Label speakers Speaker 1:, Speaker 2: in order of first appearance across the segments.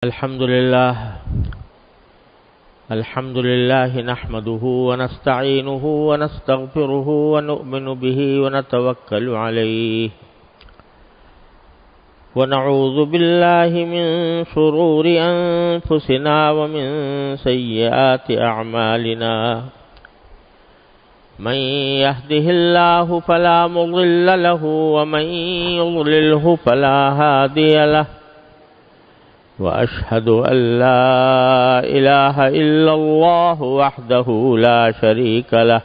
Speaker 1: الحمد لله نحمده ونستعينه ونستغفره ونؤمن به ونتوكل عليه ونعوذ بالله من شرور أنفسنا ومن سيئات أعمالنا من يهده الله فلا مضل له ومن يضلله فلا هادي له وأشهد أن لا إله إلا الله وحده لا شريك له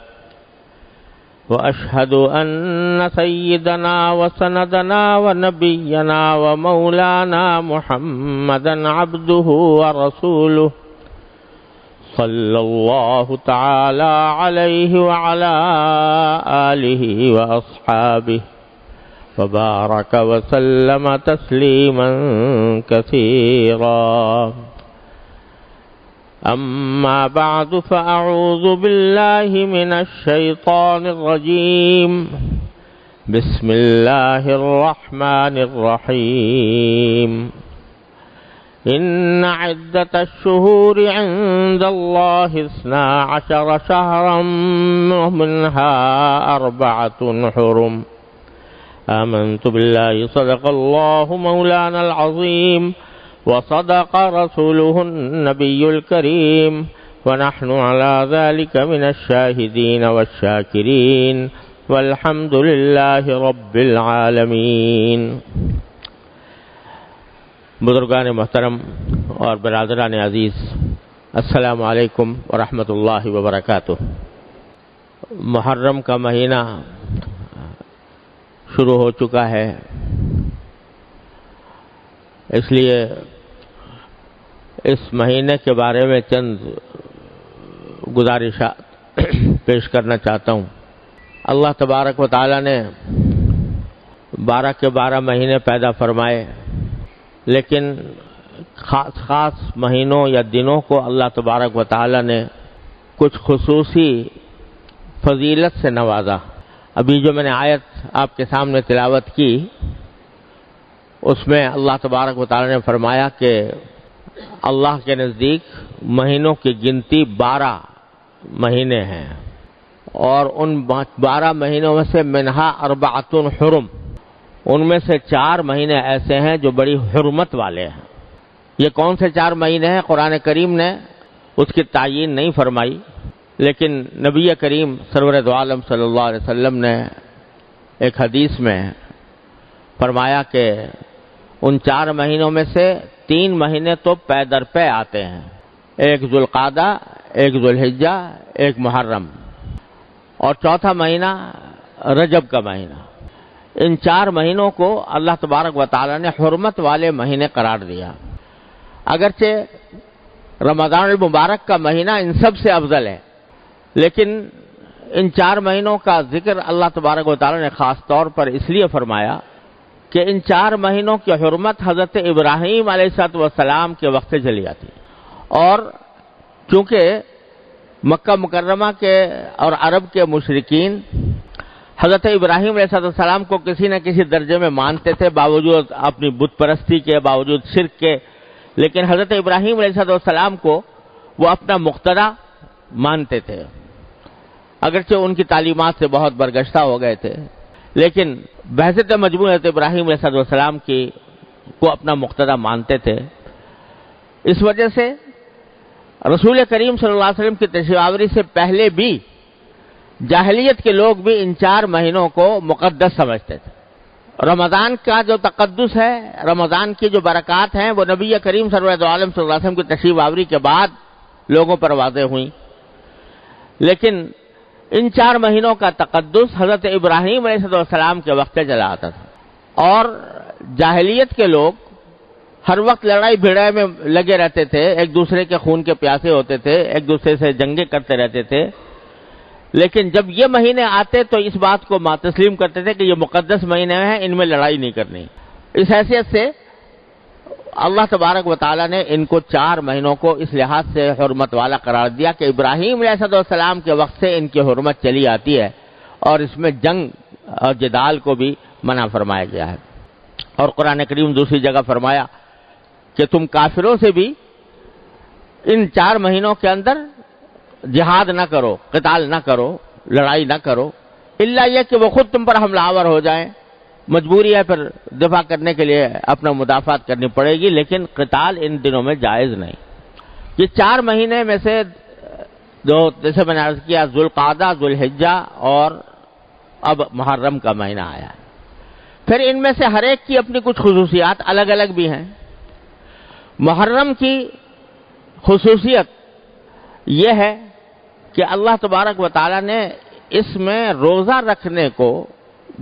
Speaker 1: وأشهد أن سيدنا وسندنا ونبينا ومولانا محمدا عبده ورسوله صلى الله تعالى عليه وعلى آله وأصحابه وبارك وسلم تسليما كثيرا أما بعد فأعوذ بالله من الشيطان الرجيم بسم الله الرحمن الرحيم إن عدة الشهور عند الله 12 شهرا منها 4 حرم آمنت بالله صدق الله مولانا العظيم وصدق رسوله النبي الكريم ونحن على ذلك من الشاهدين والشاكرين والحمد لله رب العالمين۔ بزرگان محترم اور برادران عزیز، السلام علیکم ورحمۃ اللہ وبرکاتہ۔ محرم کا مہینہ شروع ہو چکا ہے، اس لیے اس مہینے کے بارے میں چند گزارشات پیش کرنا چاہتا ہوں۔ اللہ تبارک و تعالی نے 12 کے 12 مہینے پیدا فرمائے، لیکن خاص مہینوں یا دنوں کو اللہ تبارک و تعالی نے کچھ خصوصی فضیلت سے نوازا۔ ابھی جو میں نے آیت آپ کے سامنے تلاوت کی، اس میں اللہ تبارک و تعالی نے فرمایا کہ اللہ کے نزدیک مہینوں کی گنتی 12 مہینے ہیں، اور ان 12 مہینوں میں سے منہا 4 حرم، ان میں سے 4 مہینے ایسے ہیں جو بڑی حرمت والے ہیں۔ یہ کون سے 4 مہینے ہیں؟ قرآن کریم نے اس کی تعیین نہیں فرمائی، لیکن نبی کریم سرور دو عالم صلی اللہ علیہ وسلم نے ایک حدیث میں فرمایا کہ ان 4 مہینوں میں سے 3 مہینے تو پے در پے آتے ہیں، ایک ذوالقعدہ، ایک ذوالحجہ، ایک محرم، اور چوتھا مہینہ رجب کا مہینہ۔ ان 4 مہینوں کو اللہ تبارک و تعالی نے حرمت والے مہینے قرار دیا۔ اگرچہ رمضان المبارک کا مہینہ ان سب سے افضل ہے، لیکن ان 4 مہینوں کا ذکر اللہ تبارک و تعالی نے خاص طور پر اس لیے فرمایا کہ ان 4 مہینوں کی حرمت حضرت ابراہیم علیہ السلام کے وقت سے چلی آتی، اور چونکہ مکہ مکرمہ کے اور عرب کے مشرکین حضرت ابراہیم علیہ السلام کو کسی نہ کسی درجے میں مانتے تھے، باوجود اپنی بت پرستی کے، باوجود شرک کے، لیکن حضرت ابراہیم علیہ السلام کو وہ اپنا مقتدی مانتے تھے۔ اگرچہ ان کی تعلیمات سے بہت برگشتہ ہو گئے تھے، لیکن بحثیت مجموع حضرت ابراہیم علیہ السلام کی کو اپنا مقتدی مانتے تھے۔ اس وجہ سے رسول کریم صلی اللہ علیہ وسلم کی تشریف آوری سے پہلے بھی جاہلیت کے لوگ بھی ان 4 مہینوں کو مقدس سمجھتے تھے۔ رمضان کا جو تقدس ہے، رمضان کی جو برکات ہیں، وہ نبی کریم صلی اللہ علیہ وسلم کی تشریف آوری کے بعد لوگوں پر واضح ہوئیں، لیکن ان 4 مہینوں کا تقدس حضرت ابراہیم علیہ السلام کے وقت چلا آتا تھا، اور جاہلیت کے لوگ ہر وقت لڑائی بھڑائی میں لگے رہتے تھے، ایک دوسرے کے خون کے پیاسے ہوتے تھے، ایک دوسرے سے جنگیں کرتے رہتے تھے، لیکن جب یہ مہینے آتے تو اس بات کو تسلیم کرتے تھے کہ یہ مقدس مہینے ہیں، ان میں لڑائی نہیں کرنی۔ اس حیثیت سے اللہ تبارک و تعالی نے ان کو 4 مہینوں کو اس لحاظ سے حرمت والا قرار دیا کہ ابراہیم علیہ السلام کے وقت سے ان کی حرمت چلی آتی ہے، اور اس میں جنگ اور جدال کو بھی منع فرمایا گیا ہے۔ اور قرآن کریم دوسری جگہ فرمایا کہ تم کافروں سے بھی ان 4 مہینوں کے اندر جہاد نہ کرو، قتال نہ کرو، لڑائی نہ کرو، الا یہ کہ وہ خود تم پر حملہ آور ہو جائیں، مجبوری ہے پھر دفاع کرنے کے لیے اپنا مدافعت کرنی پڑے گی، لیکن قتال ان دنوں میں جائز نہیں۔ یہ 4 مہینے میں سے جو جیسے میں نے عرض کیا ذوالقعدہ، ذوالحجہ اور اب محرم کا مہینہ آیا ہے۔ پھر ان میں سے ہر ایک کی اپنی کچھ خصوصیات الگ الگ بھی ہیں۔ محرم کی خصوصیت یہ ہے کہ اللہ تبارک و تعالی نے اس میں روزہ رکھنے کو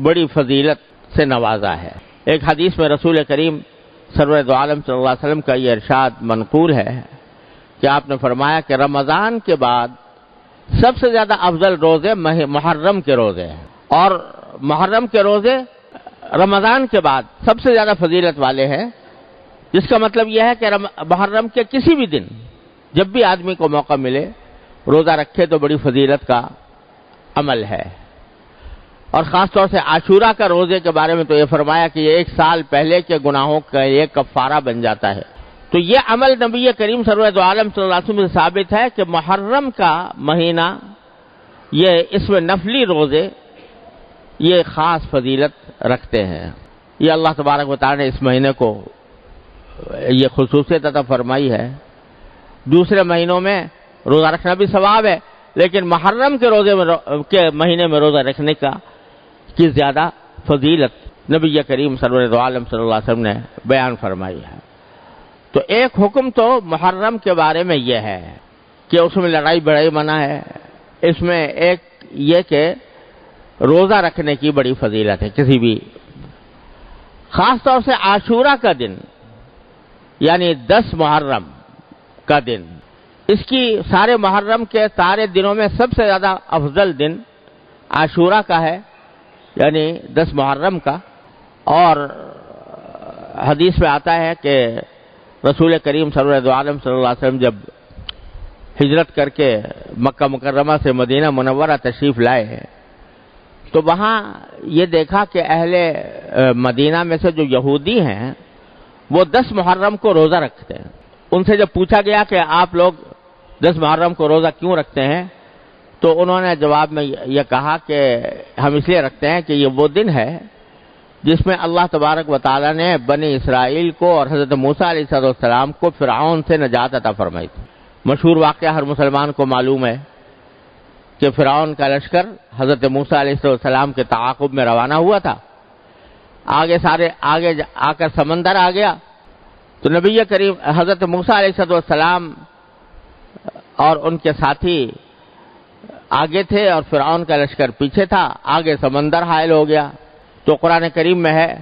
Speaker 1: بڑی فضیلت سے نوازا ہے۔ ایک حدیث میں رسول کریم سرور دو عالم صلی اللہ علیہ وسلم کا یہ ارشاد منقول ہے کہ آپ نے فرمایا کہ رمضان کے بعد سب سے زیادہ افضل روزے محرم کے روزے ہیں، اور محرم کے روزے رمضان کے بعد سب سے زیادہ فضیلت والے ہیں، جس کا مطلب یہ ہے کہ محرم کے کسی بھی دن جب بھی آدمی کو موقع ملے روزہ رکھے تو بڑی فضیلت کا عمل ہے۔ اور خاص طور سے عاشورہ کا روزے کے بارے میں تو یہ فرمایا کہ یہ 1 سال پہلے کے گناہوں کا ایک کفارہ بن جاتا ہے۔ تو یہ عمل نبی کریم صلی اللہ علیہ وسلم سے ثابت ہے کہ محرم کا مہینہ یہ اس میں نفلی روزے یہ خاص فضیلت رکھتے ہیں۔ یہ اللہ تبارک و تعالی نے اس مہینے کو یہ خصوصیت عطا فرمائی ہے۔ دوسرے مہینوں میں روزہ رکھنا بھی ثواب ہے، لیکن محرم کے مہینے میں روزہ رکھنے کی زیادہ فضیلت نبی کریم صلی اللہ علیہ وسلم نے بیان فرمائی ہے۔ تو ایک حکم تو محرم کے بارے میں یہ ہے کہ اس میں لڑائی بڑائی منع ہے، اس میں ایک یہ کہ روزہ رکھنے کی بڑی فضیلت ہے کسی بھی، خاص طور سے عاشورہ کا دن یعنی 10 محرم کا دن، اس کی سارے محرم کے سارے دنوں میں سب سے زیادہ افضل دن عاشورہ کا ہے، یعنی 10 محرم کا۔ اور حدیث میں آتا ہے کہ رسول کریم صلی اللہ علیہ وسلم جب ہجرت کر کے مکہ مکرمہ سے مدینہ منورہ تشریف لائے تو وہاں یہ دیکھا کہ اہل مدینہ میں سے جو یہودی ہیں وہ 10 محرم کو روزہ رکھتے ہیں۔ ان سے جب پوچھا گیا کہ آپ لوگ 10 محرم کو روزہ کیوں رکھتے ہیں تو انہوں نے جواب میں یہ کہا کہ ہم اس لیے رکھتے ہیں کہ یہ وہ دن ہے جس میں اللہ تبارک و تعالی نے بنی اسرائیل کو اور حضرت موسیٰ علیہ السلام کو فرعون سے نجات عطا فرمائی تھی۔ مشہور واقعہ ہر مسلمان کو معلوم ہے کہ فرعون کا لشکر حضرت موسیٰ علیہ السلام کے تعاقب میں روانہ ہوا تھا، آگے آ کر سمندر آ گیا تو نبی کریم حضرت موسیٰ علیہ السلام اور ان کے ساتھی آگے تھے اور فرعون کا لشکر پیچھے تھا، آگے سمندر حائل ہو گیا۔ تو قرآن کریم میں ہے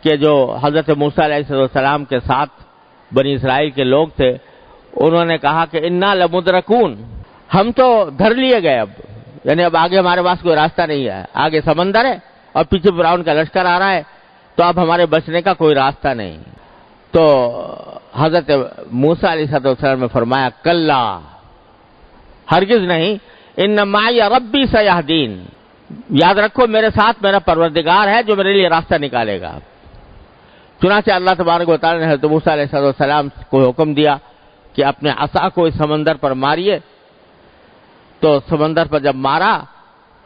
Speaker 1: کہ جو حضرت موسیٰ علیہ السلام کے ساتھ بنی اسرائیل کے لوگ تھے انہوں نے کہا کہ انا لمدرکون، ہم تو دھر لیے گئے، اب یعنی اب آگے ہمارے پاس کوئی راستہ نہیں ہے، آگے سمندر ہے اور پیچھے فرعون کا لشکر آ رہا ہے، تو اب ہمارے بچنے کا کوئی راستہ نہیں۔ تو حضرت موسیٰ علیہ السلام نے فرمایا کلا، ہرگز نہیں، ان معی ربی سیہدین، یاد رکھو میرے ساتھ میرا پروردگار ہے جو میرے لیے راستہ نکالے گا۔ چنانچہ اللہ تبارک و تعالی نے حضرت موسیٰ علیہ السلام کو حکم دیا کہ اپنے عصا کو اس سمندر پر ماریے، تو سمندر پر جب مارا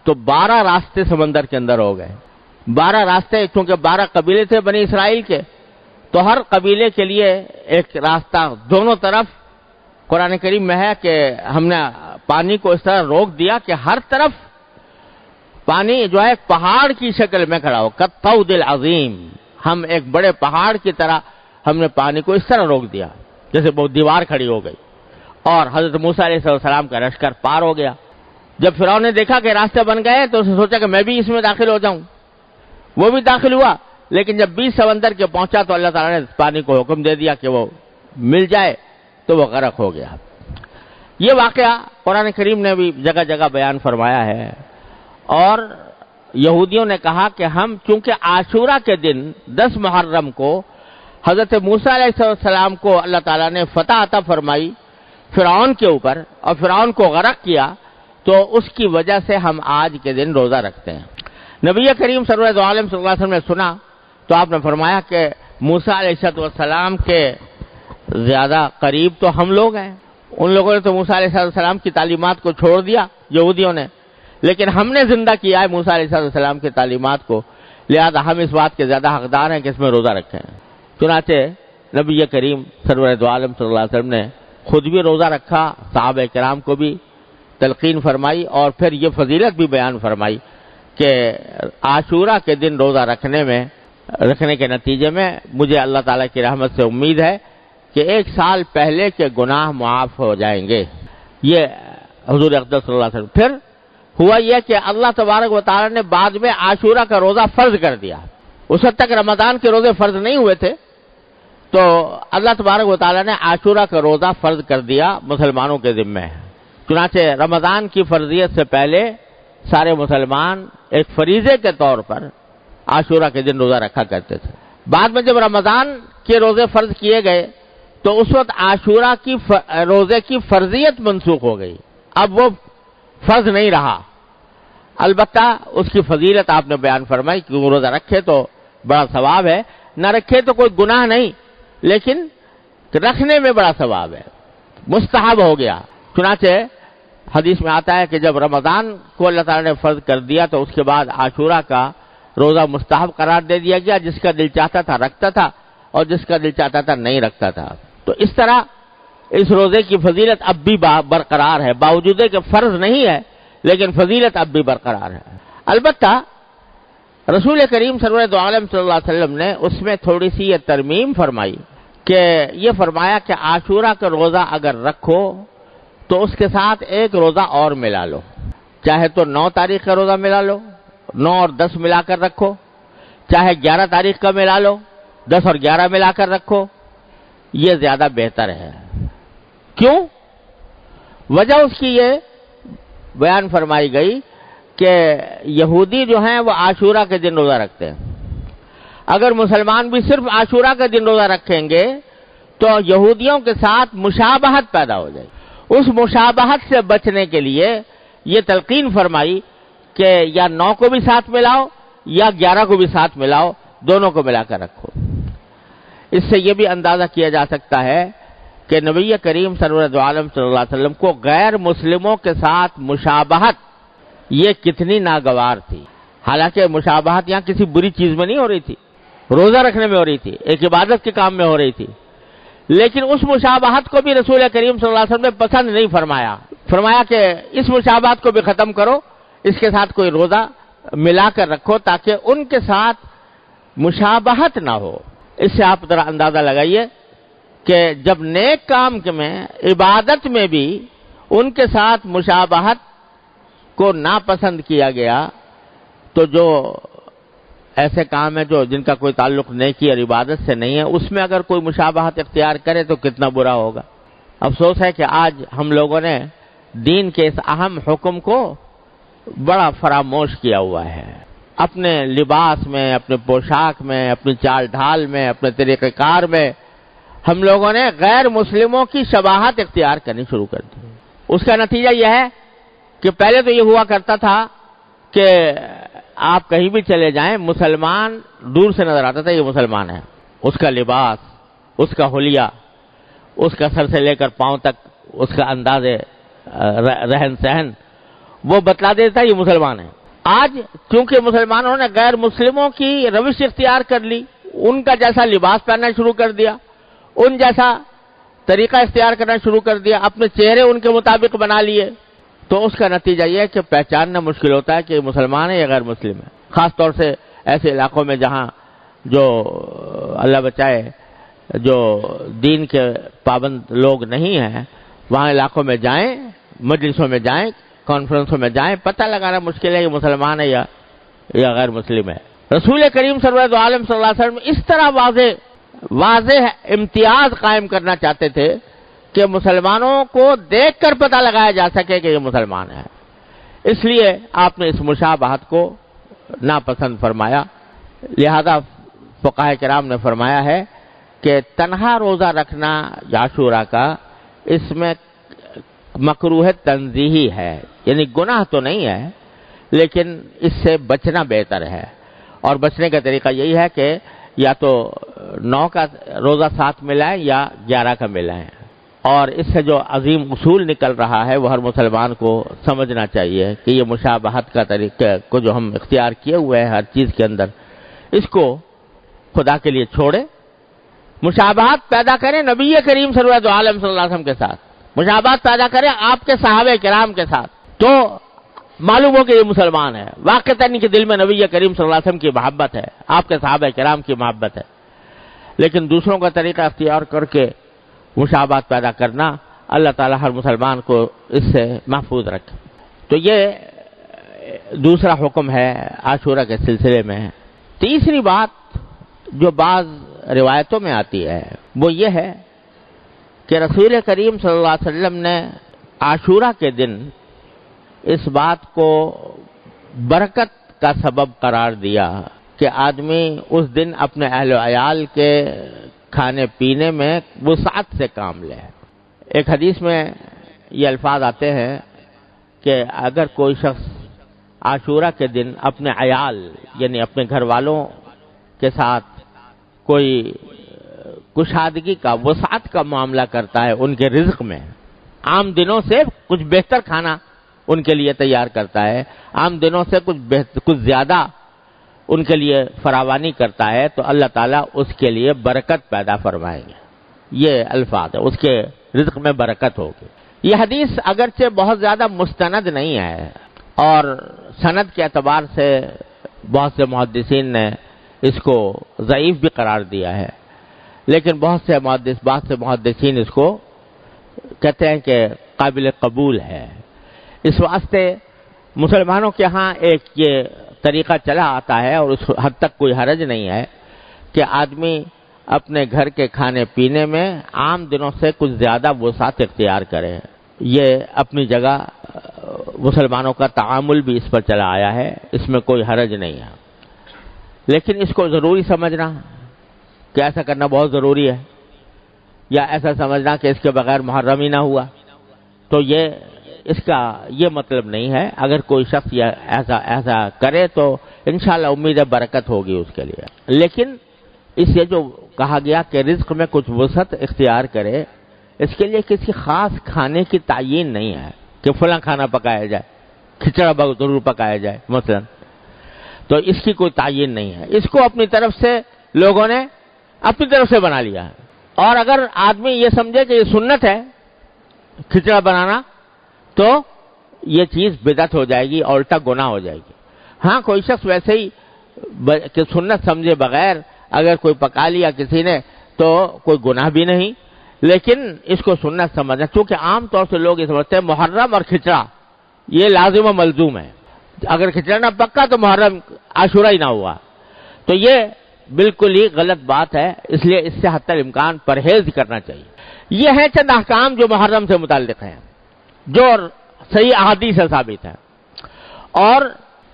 Speaker 1: تو 12 راستے سمندر کے اندر ہو گئے۔ 12 راستے، کیونکہ 12 قبیلے تھے بنی اسرائیل کے، تو ہر قبیلے کے لیے ایک راستہ دونوں طرف۔ قرآن کریم میں ہے کہ ہم نے پانی کو اس طرح روک دیا کہ ہر طرف پانی جو ہے ایک پہاڑ کی شکل میں کھڑا ہو، کالطود العظیم، ہم ایک بڑے پہاڑ کی طرح ہم نے پانی کو اس طرح روک دیا جیسے وہ دیوار کھڑی ہو گئی، اور حضرت موسیٰ علیہ السلام کا لشکر پار ہو گیا۔ جب فرعون نے دیکھا کہ راستے بن گئے تو اس نے سوچا کہ میں بھی اس میں داخل ہو جاؤں، وہ بھی داخل ہوا، لیکن جب 20 سمندر کے پہنچا تو اللہ تعالیٰ نے پانی کو حکم دے دیا کہ وہ مل جائے، تو وہ غرق ہو گیا۔ یہ واقعہ قرآن کریم نے بھی جگہ جگہ بیان فرمایا ہے۔ اور یہودیوں نے کہا کہ ہم چونکہ عاشورہ کے دن 10 محرم کو حضرت موسیٰ علیہ السلام کو اللہ تعالیٰ نے فتح عطا فرمائی فرعون کے اوپر اور فرعون کو غرق کیا، تو اس کی وجہ سے ہم آج کے دن روزہ رکھتے ہیں۔ نبی کریم صلی اللہ علیہ وسلم نے سنا تو آپ نے فرمایا کہ موسیٰ علیہ السلام کے زیادہ قریب تو ہم لوگ ہیں. ان لوگوں نے تو موسیٰ علیہ السلام کی تعلیمات کو چھوڑ دیا یہودیوں نے، لیکن ہم نے زندہ کیا ہے موسیٰ علیہ السلام کی تعلیمات کو، لہذا ہم اس بات کے زیادہ حقدار ہیں کہ اس میں روزہ رکھیں. چنانچہ نبی کریم سرور دو عالم صلی اللہ علیہ وسلم نے خود بھی روزہ رکھا، صحابہ کرام کو بھی تلقین فرمائی، اور پھر یہ فضیلت بھی بیان فرمائی کہ عاشورہ کے دن روزہ رکھنے کے نتیجے میں مجھے اللہ تعالیٰ کی رحمت سے امید ہے کہ 1 سال پہلے کے گناہ معاف ہو جائیں گے. یہ حضور اقدس صلی اللہ علیہ وسلم. پھر ہوا یہ کہ اللہ تبارک و تعالیٰ نے بعد میں عاشورہ کا روزہ فرض کر دیا. اس وقت تک رمضان کے روزے فرض نہیں ہوئے تھے، تو اللہ تبارک و تعالیٰ نے عاشورہ کا روزہ فرض کر دیا مسلمانوں کے ذمہ. چنانچہ رمضان کی فرضیت سے پہلے سارے مسلمان ایک فریضے کے طور پر عاشورہ کے دن روزہ رکھا کرتے تھے. بعد میں جب رمضان کے روزے فرض کیے گئے تو اس وقت عاشورہ کی روزے کی فرضیت منسوخ ہو گئی، اب وہ فرض نہیں رہا. البتہ اس کی فضیلت آپ نے بیان فرمائی کہ وہ روزہ رکھے تو بڑا ثواب ہے، نہ رکھے تو کوئی گناہ نہیں، لیکن رکھنے میں بڑا ثواب ہے، مستحب ہو گیا. چنانچہ حدیث میں آتا ہے کہ جب رمضان کو اللہ تعالیٰ نے فرض کر دیا تو اس کے بعد عاشورہ کا روزہ مستحب قرار دے دیا گیا، جس کا دل چاہتا تھا رکھتا تھا اور جس کا دل چاہتا تھا نہیں رکھتا تھا. تو اس طرح اس روزے کی فضیلت اب بھی برقرار ہے، باوجود کہ فرض نہیں ہے لیکن فضیلت اب بھی برقرار ہے. البتہ رسول کریم سرور دو عالم صلی اللہ علیہ وسلم نے اس میں تھوڑی سی یہ ترمیم فرمائی کہ یہ فرمایا کہ عاشورہ کا روزہ اگر رکھو تو اس کے ساتھ ایک روزہ اور ملا لو، چاہے تو 9 تاریخ کا روزہ ملا لو، 9 اور 10 ملا کر رکھو، چاہے 11 تاریخ کا ملا لو، 10 اور 11 ملا کر رکھو، یہ زیادہ بہتر ہے. کیوں؟ وجہ اس کی یہ بیان فرمائی گئی کہ یہودی جو ہیں وہ عاشورہ کے دن روزہ رکھتے ہیں. اگر مسلمان بھی صرف عاشورہ کے دن روزہ رکھیں گے تو یہودیوں کے ساتھ مشابہت پیدا ہو جائے گی. اس مشابہت سے بچنے کے لیے یہ تلقین فرمائی کہ یا 9 کو بھی ساتھ ملاؤ یا 11 کو بھی ساتھ ملاؤ، دونوں کو ملا کر رکھو. اس سے یہ بھی اندازہ کیا جا سکتا ہے کہ نبی کریم سرور دو عالم صلی اللہ علیہ وسلم کو غیر مسلموں کے ساتھ مشابہت یہ کتنی ناگوار تھی. حالانکہ مشابہت یہاں کسی بری چیز میں نہیں ہو رہی تھی، روزہ رکھنے میں ہو رہی تھی، ایک عبادت کے کام میں ہو رہی تھی، لیکن اس مشابہت کو بھی رسول کریم صلی اللہ علیہ وسلم نے پسند نہیں فرمایا. فرمایا کہ اس مشابہت کو بھی ختم کرو، اس کے ساتھ کوئی روزہ ملا کر رکھو تاکہ ان کے ساتھ مشابہت نہ ہو. اس سے آپ ذرا اندازہ لگائیے کہ جب نیک کام میں عبادت میں بھی ان کے ساتھ مشابہت کو ناپسند کیا گیا تو جو ایسے کام ہیں جن کا کوئی تعلق نیکی اور عبادت سے نہیں ہے اس میں اگر کوئی مشابہت اختیار کرے تو کتنا برا ہوگا. افسوس ہے کہ آج ہم لوگوں نے دین کے اس اہم حکم کو بڑا فراموش کیا ہوا ہے. اپنے لباس میں، اپنے پوشاک میں، اپنی چال ڈھال میں، اپنے طریقہ کار میں ہم لوگوں نے غیر مسلموں کی شباہت اختیار کرنی شروع کر دی. اس کا نتیجہ یہ ہے کہ پہلے تو یہ ہوا کرتا تھا کہ آپ کہیں بھی چلے جائیں مسلمان دور سے نظر آتا تھا یہ مسلمان ہے. اس کا لباس، اس کا حلیہ، اس کا سر سے لے کر پاؤں تک اس کا انداز رہن سہن وہ بتلا دیتا یہ مسلمان ہے. آج چونکہ مسلمانوں نے غیر مسلموں کی روش اختیار کر لی، ان کا جیسا لباس پہننا شروع کر دیا، ان جیسا طریقہ اختیار کرنا شروع کر دیا، اپنے چہرے ان کے مطابق بنا لیے، تو اس کا نتیجہ یہ ہے کہ پہچاننا مشکل ہوتا ہے کہ یہ مسلمان ہے یا غیر مسلم ہے. خاص طور سے ایسے علاقوں میں جہاں جو اللہ بچائے جو دین کے پابند لوگ نہیں ہیں، وہاں علاقوں میں جائیں، مجلسوں میں جائیں، کانفرنسوں میں جائیں، پتہ لگانا مشکل ہے کہ مسلمان ہے یا غیر مسلم ہے. رسول کریم سرور دو عالم صلی اللہ علیہ وسلم اس طرح واضح امتیاز قائم کرنا چاہتے تھے کہ مسلمانوں کو دیکھ کر پتہ لگایا جا سکے کہ یہ مسلمان ہے. اس لیے آپ نے اس مشابہت کو ناپسند فرمایا. لہذا فقہاء کرام نے فرمایا ہے کہ تنہا روزہ رکھنا عاشورہ کا اس میں مکروہ تنزیہی ہے، یعنی گناہ تو نہیں ہے لیکن اس سے بچنا بہتر ہے. اور بچنے کا طریقہ یہی ہے کہ یا تو 9 کا روزہ ساتھ ملائیں یا 11 کا ملائیں، اور اس سے جو عظیم اصول نکل رہا ہے وہ ہر مسلمان کو سمجھنا چاہیے کہ یہ مشابہت کا طریقہ کو جو ہم اختیار کیے ہوئے ہیں ہر چیز کے اندر، اس کو خدا کے لیے چھوڑے، مشابہت پیدا کریں نبی کریم سرورت عالم صلی اللہ علیہ وسلم کے ساتھ، مشابہت پیدا کریں آپ کے صحابہ کرام کے ساتھ، تو معلوم ہو کہ یہ مسلمان ہے، واقعتاً ان کے دل میں نبی کریم صلی اللہ علیہ وسلم کی محبت ہے، آپ کے صحابہ کرام کی محبت ہے۔ لیکن دوسروں کا طریقہ اختیار کر کے مشابہت پیدا کرنا، اللہ تعالیٰ ہر مسلمان کو اس سے محفوظ رکھے۔ تو یہ دوسرا حکم ہے عاشورہ کے سلسلے میں۔ تیسری بات جو بعض روایتوں میں آتی ہے وہ یہ ہے کہ رسول کریم صلی اللہ علیہ وسلم نے عاشورہ کے دن اس بات کو برکت کا سبب قرار دیا کہ آدمی اس دن اپنے اہل و عیال کے کھانے پینے میں وسعت سے کام لے۔ ایک حدیث میں یہ الفاظ آتے ہیں کہ اگر کوئی شخص عاشورہ کے دن اپنے عیال یعنی اپنے گھر والوں کے ساتھ کوئی کشادگی کا وسعت کا معاملہ کرتا ہے ان کے رزق میں، عام دنوں سے کچھ بہتر کھانا ان کے لیے تیار کرتا ہے، عام دنوں سے کچھ زیادہ ان کے لیے فراوانی کرتا ہے، تو اللہ تعالیٰ اس کے لیے برکت پیدا فرمائیں گے۔ یہ الفاظ ہے، اس کے رزق میں برکت ہوگی۔ یہ حدیث اگرچہ بہت زیادہ مستند نہیں ہے اور سند کے اعتبار سے بہت سے محدثین نے اس کو ضعیف بھی قرار دیا ہے، لیکن بہت سے محدثین اس کو کہتے ہیں کہ قابل قبول ہے۔ اس واسطے مسلمانوں کے ہاں ایک یہ طریقہ چلا آتا ہے اور اس حد تک کوئی حرج نہیں ہے کہ آدمی اپنے گھر کے کھانے پینے میں عام دنوں سے کچھ زیادہ وسعت اختیار کرے۔ یہ اپنی جگہ مسلمانوں کا تعامل بھی اس پر چلا آیا ہے، اس میں کوئی حرج نہیں ہے، لیکن اس کو ضروری سمجھنا کہ ایسا کرنا بہت ضروری ہے، یا ایسا سمجھنا کہ اس کے بغیر محرم ہی نہ ہوا، تو اس کا یہ مطلب نہیں ہے۔ اگر کوئی شخص ایسا کرے تو انشاءاللہ امید ہے برکت ہوگی اس کے لیے۔ لیکن اس سے جو کہا گیا کہ رزق میں کچھ وسعت اختیار کرے، اس کے لیے کسی خاص کھانے کی تعیین نہیں ہے کہ فلاں کھانا پکایا جائے، کھچڑا ضرور پکایا جائے مثلا، تو اس کی کوئی تعیین نہیں ہے۔ اس کو اپنی طرف سے لوگوں نے اپنی طرف سے بنا لیا ہے، اور اگر آدمی یہ سمجھے کہ یہ سنت ہے کھچڑا بنانا تو یہ چیز بدعت ہو جائے گی اور الٹا گناہ ہو جائے گی۔ ہاں کوئی شخص ویسے ہی کہ سنت سمجھے بغیر اگر کوئی پکا لیا کسی نے تو کوئی گناہ بھی نہیں، لیکن اس کو سنت سمجھنا، چونکہ عام طور سے لوگ یہ سمجھتے ہیں محرم اور کھچڑا یہ لازم و ملزوم ہے، اگر کھچڑا نہ پکا تو محرم عاشورہ ہی نہ ہوا، تو یہ بالکل ہی غلط بات ہے۔ اس لیے اس سے حتی الامکان پرہیز کرنا چاہیے۔ یہ ہیں چند احکام جو محرم سے متعلق ہیں، جو صحیح احادیث سے ثابت ہے، اور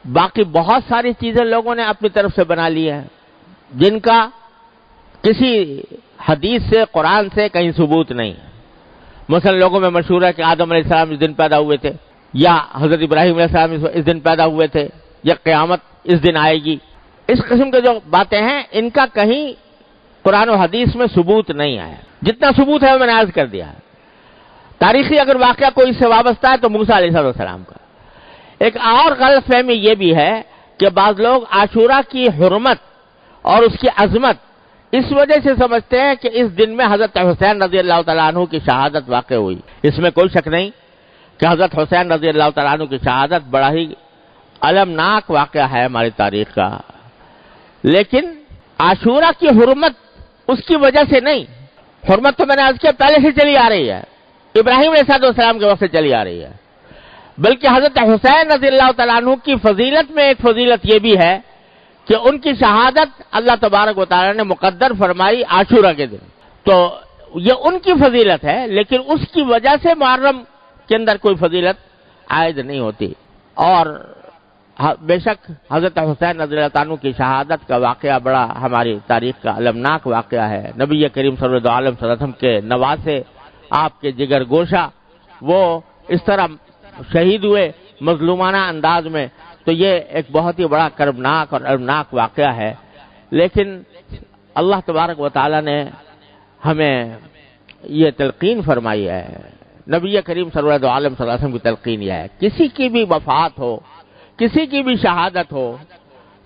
Speaker 1: باقی بہت ساری چیزیں لوگوں نے اپنی طرف سے بنا لی ہیں جن کا کسی حدیث سے قرآن سے کہیں ثبوت نہیں ہے۔ مثلا لوگوں میں مشہور ہے کہ آدم علیہ السلام اس دن پیدا ہوئے تھے، یا حضرت ابراہیم علیہ السلام اس دن پیدا ہوئے تھے، یا قیامت اس دن آئے گی۔ اس قسم کے جو باتیں ہیں ان کا کہیں قرآن و حدیث میں ثبوت نہیں ہے۔ جتنا ثبوت ہے وہ میں نے عرض کر دیا ہے۔ تاریخی اگر واقعہ کوئی اس سے وابستہ ہے تو موسیٰ علیہ السلام کا۔ ایک اور غلط فہمی یہ بھی ہے کہ بعض لوگ عاشورہ کی حرمت اور اس کی عظمت اس وجہ سے سمجھتے ہیں کہ اس دن میں حضرت حسین رضی اللہ تعالیٰ عنہ کی شہادت واقع ہوئی۔ اس میں کوئی شک نہیں کہ حضرت حسین رضی اللہ تعالیٰ عنہ کی شہادت بڑا ہی المناک واقعہ ہے ہماری تاریخ کا، لیکن عاشورہ کی حرمت اس کی وجہ سے نہیں۔ حرمت تو میں نے عرض کیا پہلے سے چلی آ رہی ہے، ابراہیم علیہ السلام کے وقت سے چلی آ رہی ہے، بلکہ حضرت حسین رضی اللہ تعالیٰ عنہ کی فضیلت میں ایک فضیلت یہ بھی ہے کہ ان کی شہادت اللہ تبارک و تعالیٰ نے مقدر فرمائی عاشورہ کے دن، تو یہ ان کی فضیلت ہے، لیکن اس کی وجہ سے محرم کے اندر کوئی فضیلت عائد نہیں ہوتی۔ اور بے شک حضرت حسین رضی اللہ عنہ کی شہادت کا واقعہ بڑا ہماری تاریخ کا المناک واقعہ ہے۔ نبی کریم صلی اللہ علیہ وسلم کے نواسے، آپ کے جگر گوشہ، وہ اس طرح شہید ہوئے مظلومانہ انداز میں، تو یہ ایک بہت ہی بڑا کربناک اور المناک واقعہ ہے۔ لیکن اللہ تبارک و تعالیٰ نے ہمیں یہ تلقین فرمائی ہے، نبی کریم صلی اللہ علیہ وسلم کی تلقین یہ ہے، کسی کی بھی وفات ہو، کسی کی بھی شہادت ہو،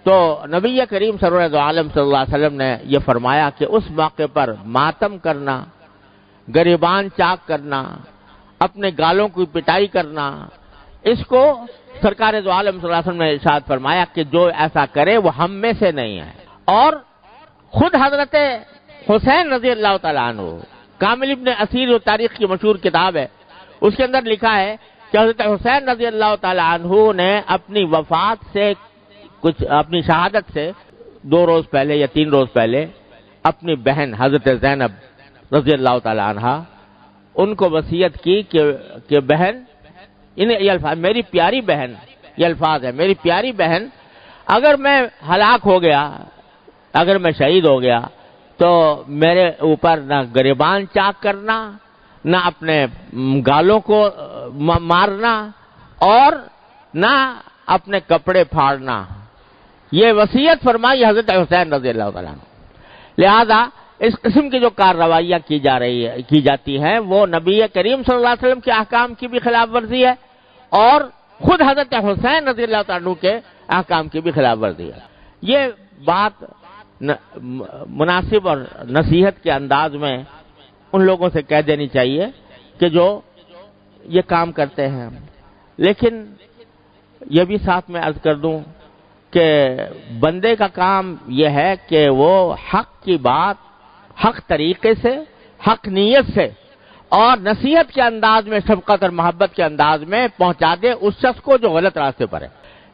Speaker 1: تو نبی کریم صلی اللہ علیہ وسلم نے یہ فرمایا کہ اس موقع پر ماتم کرنا، گریبان چاک کرنا، اپنے گالوں کی پٹائی کرنا، اس کو سرکار دو عالم صلی اللہ علیہ وسلم نے ارشاد فرمایا کہ جو ایسا کرے وہ ہم میں سے نہیں ہے۔ اور خود حضرت حسین رضی اللہ تعالیٰ عنہ، کامل ابن اسیر جو تاریخ کی مشہور کتاب ہے، اس کے اندر لکھا ہے کہ حضرت حسین رضی اللہ تعالیٰ عنہ نے اپنی وفات سے اپنی شہادت سے 2 روز پہلے یا 3 روز پہلے اپنی بہن حضرت زینب رضی اللہ تعالیٰ عنہ ان کو وصیت کی کہ بہن، یہ الفاظ میری پیاری بہن، یہ الفاظ ہے میری پیاری بہن، اگر میں ہلاک ہو گیا، اگر میں شہید ہو گیا تو میرے اوپر نہ گریبان چاک کرنا، نہ اپنے گالوں کو مارنا، اور نہ اپنے کپڑے پھاڑنا۔ یہ وصیت فرمائی حضرت حسین رضی اللہ تعالیٰ عنہ۔ لہذا اس قسم کی جو کارروائیاں کی جاتی ہیں وہ نبی کریم صلی اللہ علیہ وسلم کے احکام کی بھی خلاف ورزی ہے، اور خود حضرت حسین رضی اللہ تعالیٰ عنہ کے احکام کی بھی خلاف ورزی ہے۔ یہ بات مناسب اور نصیحت کے انداز میں ان لوگوں سے کہہ دینی چاہیے کہ جو یہ کام کرتے ہیں، لیکن یہ بھی ساتھ میں عرض کر دوں کہ بندے کا کام یہ ہے کہ وہ حق کی بات حق طریقے سے، حق نیت سے اور نصیحت کے انداز میں، شفقت اور محبت کے انداز میں پہنچا دے اس شخص کو جو غلط راستے پر ہے۔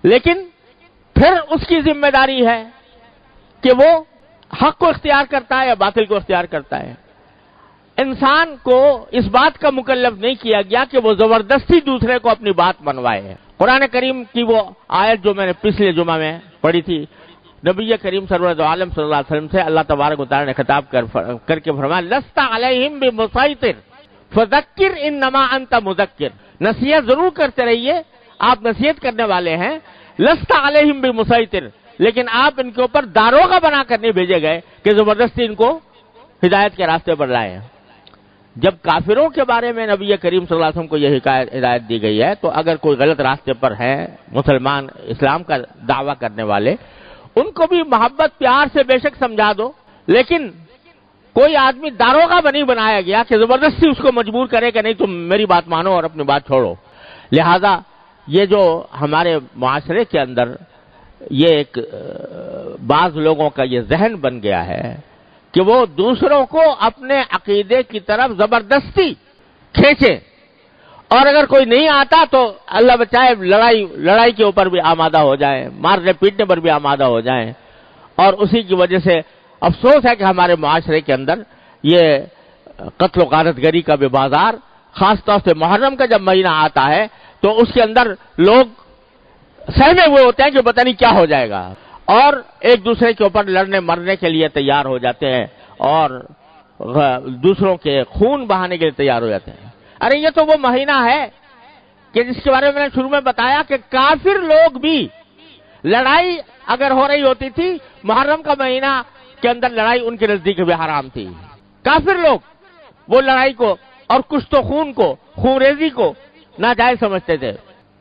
Speaker 1: لیکن پھر اس کی ذمہ داری ہے کہ وہ حق کو اختیار کرتا ہے یا باطل کو اختیار کرتا ہے۔ انسان کو اس بات کا مکلف نہیں کیا گیا کہ وہ زبردستی دوسرے کو اپنی بات منوائے۔ قرآن کریم کی وہ آیت جو میں نے پچھلے جمعہ میں پڑھی تھی، نبی کریم صلی اللہ علیہ وسلم سے اللہ تبارک و تعالی نے خطاب کر کے فرمایا لست علیہم بمسیطر فذکر انما انت مذکر، نصیحت ضرور کرتے رہیے، آپ نصیحت کرنے والے ہیں، لست علیہم بمسیطر، لیکن آپ ان کے اوپر داروغہ بنا کر نہیں بھیجے گئے کہ زبردستی ان کو ہدایت کے راستے پر لائے ہیں۔ جب کافروں کے بارے میں نبی کریم صلی اللہ علیہ وسلم کو یہ ہدایت دی گئی ہے تو اگر کوئی غلط راستے پر ہے مسلمان، اسلام کا دعویٰ کرنے والے، ان کو بھی محبت پیار سے بے شک سمجھا دو، لیکن کوئی آدمی داروغہ نہیں بنایا گیا کہ زبردستی اس کو مجبور کرے کہ نہیں تم میری بات مانو اور اپنی بات چھوڑو۔ لہذا یہ جو ہمارے معاشرے کے اندر یہ ایک بعض لوگوں کا یہ ذہن بن گیا ہے کہ وہ دوسروں کو اپنے عقیدے کی طرف زبردستی کھینچے، اور اگر کوئی نہیں آتا تو اللہ بچائے لڑائی کے اوپر بھی آمادہ ہو جائیں، مارنے پیٹنے پر بھی آمادہ ہو جائیں۔ اور اسی کی وجہ سے افسوس ہے کہ ہمارے معاشرے کے اندر یہ قتل و غارت گری کا بھی بازار، خاص طور سے محرم کا جب مہینہ آتا ہے تو اس کے اندر لوگ سہمے ہوئے ہوتے ہیں کہ پتہ نہیں کیا ہو جائے گا، اور ایک دوسرے کے اوپر لڑنے مرنے کے لیے تیار ہو جاتے ہیں اور دوسروں کے خون بہانے کے لیے تیار ہو جاتے ہیں۔ ارے یہ تو وہ مہینہ ہے کہ جس کے بارے میں میں نے شروع میں بتایا کہ کافر لوگ بھی لڑائی اگر ہو رہی ہوتی تھی محرم کا مہینہ کے اندر لڑائی ان کے نزدیک بھی حرام تھی۔ کافر لوگ وہ لڑائی کو اور کشت و خون کو، خون ریزی کو ناجائز سمجھتے تھے۔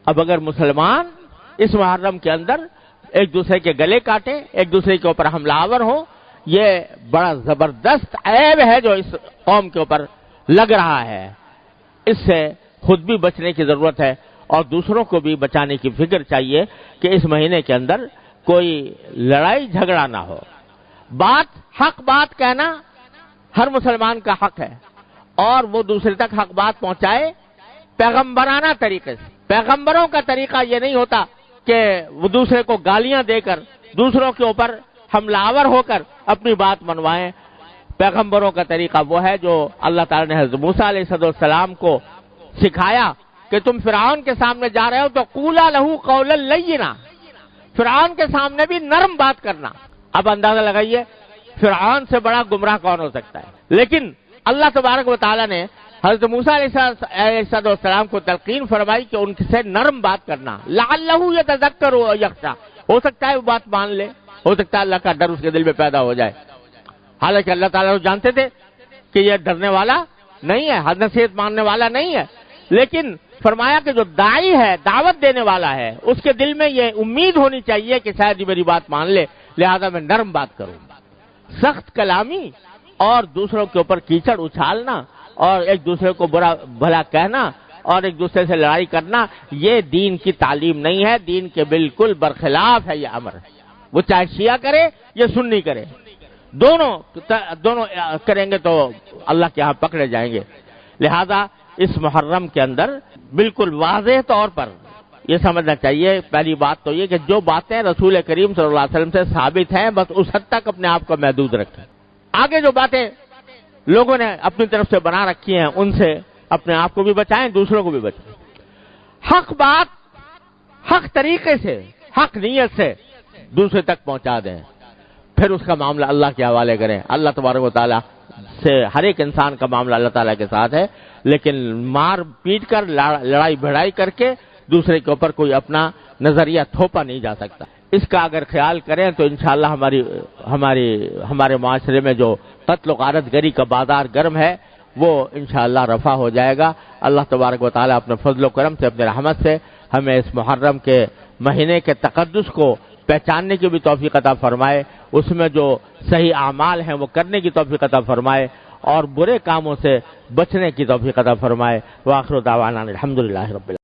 Speaker 1: اب اگر مسلمان اس محرم کے اندر ایک دوسرے کے گلے کاٹے، ایک دوسرے کے اوپر حملہ آور ہو، یہ بڑا زبردست عیب ہے جو اس قوم کے اوپر لگ رہا ہے۔ اس سے خود بھی بچنے کی ضرورت ہے اور دوسروں کو بھی بچانے کی فکر چاہیے کہ اس مہینے کے اندر کوئی لڑائی جھگڑا نہ ہو۔ حق بات کہنا ہر مسلمان کا حق ہے، اور وہ دوسرے تک حق بات پہنچائے پیغمبرانہ طریقے سے۔ پیغمبروں کا طریقہ یہ نہیں ہوتا کہ وہ دوسرے کو گالیاں دے کر، دوسروں کے اوپر حملہ آور ہو کر اپنی بات منوائیں۔ پیغمبروں کا طریقہ وہ ہے جو اللہ تعالیٰ نے حضرت موسیٰ علیہ السلام کو سکھایا کہ تم فرعون کے سامنے جا رہے ہو تو قولا لہو قولا لینا، فرعون کے سامنے بھی نرم بات کرنا۔ اب اندازہ لگائیے فرعون سے بڑا گمراہ کون ہو سکتا ہے؟ لیکن اللہ تبارک و تعالیٰ نے حضرت موسیٰ علیہ السلام کو تلقین فرمائی کہ ان سے نرم بات کرنا، لعلہ یتذکر و یخشی، ہو سکتا ہے وہ بات مان لے، ہو سکتا ہے اللہ کا ڈر اس کے دل میں پیدا ہو جائے۔ حالانکہ اللہ تعالیٰ جانتے تھے کہ یہ ڈرنے والا نہیں ہے، حد نصیحت ماننے والا نہیں ہے، لیکن فرمایا کہ جو داعی ہے، دعوت دینے والا ہے، اس کے دل میں یہ امید ہونی چاہیے کہ شاید یہ میری بات مان لے، لہذا میں نرم بات کروں۔ سخت کلامی اور دوسروں کے اوپر کیچڑ اچھالنا اور ایک دوسرے کو برا بھلا کہنا اور ایک دوسرے سے لڑائی کرنا، یہ دین کی تعلیم نہیں ہے، دین کے بالکل برخلاف ہے یہ امر۔ وہ چاہے شیعہ کرے یا سنی کرے، دونوں کریں گے تو اللہ کے ہاں پکڑے جائیں گے۔ لہذا اس محرم کے اندر بالکل واضح طور پر یہ سمجھنا چاہیے، پہلی بات تو یہ کہ جو باتیں رسول کریم صلی اللہ علیہ وسلم سے ثابت ہیں بس اس حد تک اپنے آپ کو محدود رکھیں۔ آگے جو باتیں لوگوں نے اپنی طرف سے بنا رکھی ہیں ان سے اپنے آپ کو بھی بچائیں، دوسروں کو بھی بچائیں۔ حق بات حق طریقے سے، حق نیت سے دوسرے تک پہنچا دیں، پھر اس کا معاملہ اللہ کے حوالے کریں۔ اللہ تبارک و تعالیٰ سے ہر ایک انسان کا معاملہ اللہ تعالیٰ کے ساتھ ہے، لیکن مار پیٹ کر لڑائی بھڑائی کر کے دوسرے کے اوپر کوئی اپنا نظریہ تھوپا نہیں جا سکتا۔ اس کا اگر خیال کریں تو انشاءاللہ ہمارے معاشرے میں جو قتل و غارت گری کا بازار گرم ہے وہ انشاءاللہ رفع ہو جائے گا۔ اللہ تبارک و تعالیٰ اپنے فضل و کرم سے، اپنے رحمت سے ہمیں اس محرم کے مہینے کے تقدس کو پہچاننے کی بھی توفیق عطا فرمائے، اس میں جو صحیح اعمال ہیں وہ کرنے کی توفیق عطا فرمائے اور برے کاموں سے بچنے کی توفیق عطا فرمائے۔ وآخر دعوانا الحمدللہ رب العالمین۔